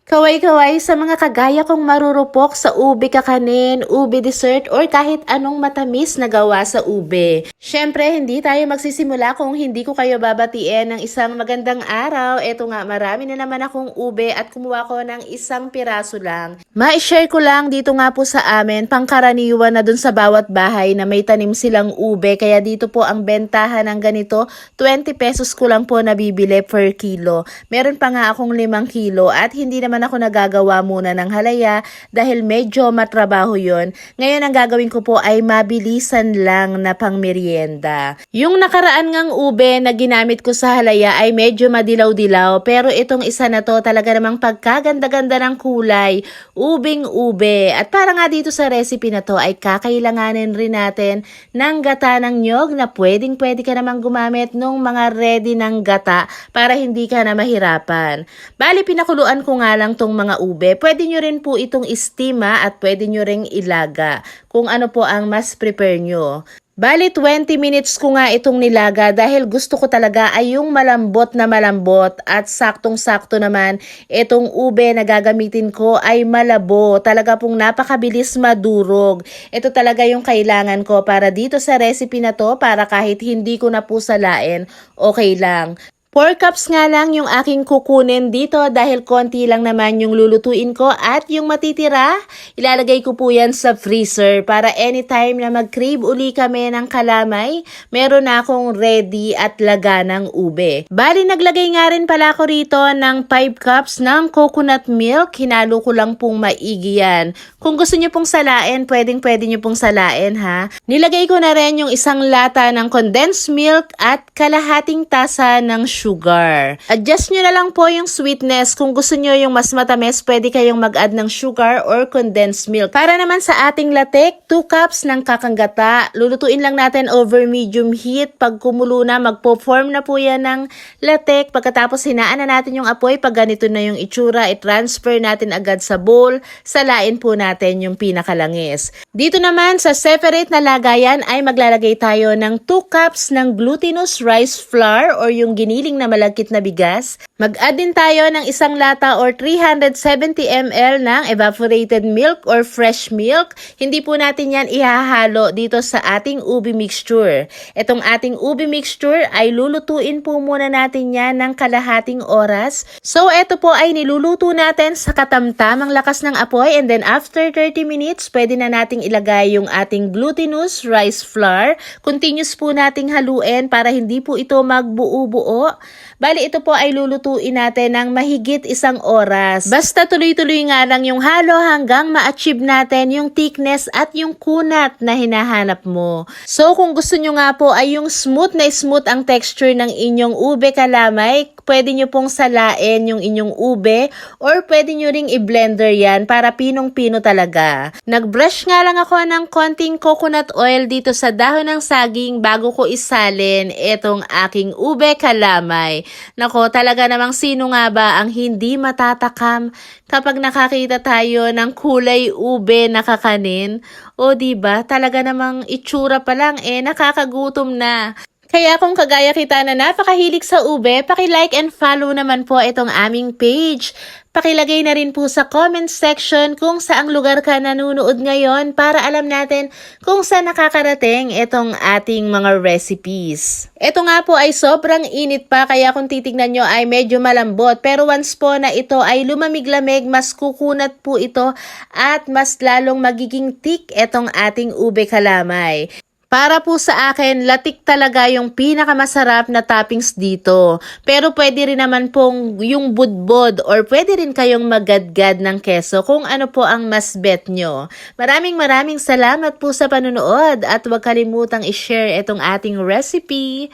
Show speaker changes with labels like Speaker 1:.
Speaker 1: Kaway-kaway sa mga kagaya kong marurupok sa ube kakanin, ube dessert, or kahit anong matamis na gawa sa ube. Syempre, hindi tayo magsisimula kung hindi ko kayo babatiin ng isang magandang araw. Eto nga, marami na naman akong ube at kumuha ko ng isang piraso lang. Ma-share ko lang dito nga po sa amin, pangkaraniwan na dun sa bawat bahay na may tanim silang ube. Kaya dito po ang bentahan ng ganito, 20 pesos ko lang po nabibili per kilo. Meron pa nga akong 5 kilo at hindi naman ako nagagawa muna ng halaya dahil medyo matrabaho yon. Ngayon ang gagawin ko po ay mabilisan lang na pang merienda. Yung nakaraan ngang ube na ginamit ko sa halaya ay medyo madilaw-dilaw pero itong isa na to talaga namang pagkaganda-ganda ng kulay, ubing ube. At para nga dito sa recipe na to ay kakailanganin rin natin ng gata ng nyog na pwedeng-pwede ka namang gumamit nung mga ready ng gata para hindi ka na mahirapan. Bali pinakuluan ko nga lang tong mga ube. Pwede nyo rin po itong istima at pwede nyo ring ilaga kung ano po ang mas prepare nyo. Bali 20 minutes ko nga itong nilaga dahil gusto ko talaga ay yung malambot na malambot at saktong-sakto naman itong ube na gagamitin ko ay malabo. Talaga pong napakabilis madurog. Ito talaga yung kailangan ko para dito sa recipe na to para kahit hindi ko na po salain, okay lang. 4 cups nga lang yung aking kukunin dito dahil konti lang naman yung lulutuin ko at yung matitira, ilalagay ko po yan sa freezer para anytime na mag-crave uli kami ng kalamay, meron na akong ready at laga ng ube. Bali, naglagay nga rin pala ako rito ng 5 cups ng coconut milk, hinalo ko lang pong maigi yan. Kung gusto nyo pong salain, pwede nyo pong salain ha. Nilagay ko na rin yung isang lata ng condensed milk at kalahating tasa ng sugar. Adjust nyo na lang po yung sweetness. Kung gusto nyo yung mas matamis, pwede kayong mag-add ng sugar or condensed milk. Para naman sa ating latek, 2 cups ng kakanggata. Lulutuin lang natin over medium heat. Pag kumulo na, magpo-form na po yan ng latek. Pagkatapos hinaan na natin yung apoy. Pag ganito na yung itsura, i-transfer natin agad sa bowl. Salain po natin yung pinakalangis. Dito naman sa separate na lagayan ay maglalagay tayo ng 2 cups ng glutinous rice flour or yung giniling na malagkit na bigas. Mag-add din tayo ng isang lata or 370 ml ng evaporated milk or fresh milk. Hindi po natin yan ihahalo dito sa ating ube mixture. Itong ating ube mixture ay lulutuin po muna natin yan ng kalahating oras. So ito po ay niluluto natin sa katamtamang lakas ng apoy and then after 30 minutes, pwede na nating ilagay yung ating glutinous rice flour. Continuous po nating haluin para hindi po ito magbuo-buo. Bali ito po ay lulutuin natin ng mahigit 1 oras. Basta tuloy-tuloy nga lang yung halo hanggang ma-achieve natin yung thickness at yung kunat na hinahanap mo. So kung gusto nyo nga po ay yung smooth ang texture ng inyong ube kalamay, pwede nyo pong salain yung inyong ube or pwede nyo ring i-blender yan para pinong-pino talaga. Nag-brush nga lang ako ng konting coconut oil dito sa dahon ng saging bago ko isalin itong aking ube kalamay. Nako, talaga namang sino nga ba ang hindi matatakam kapag nakakita tayo ng kulay ube na kakanin? O diba, talaga namang itsura pa lang nakakagutom na. Kaya kung kagaya kita na napakahilig sa ube, paki-like and follow naman po itong aming page. Pakilagay na rin po sa comment section kung saang lugar ka nanonood ngayon para alam natin kung saan nakakarating itong ating mga recipes. Ito nga po ay sobrang init pa kaya kung titignan nyo ay medyo malambot. Pero once po na ito ay lumamig-lamig, mas kukunat po ito at mas lalong magiging thick itong ating ube kalamay. Para po sa akin, latik talaga yung pinakamasarap na toppings dito. Pero pwede rin naman pong yung budbod or pwede rin kayong magadgad ng keso kung ano po ang mas bet nyo. Maraming salamat po sa panunood at huwag kalimutang i-share itong ating recipe.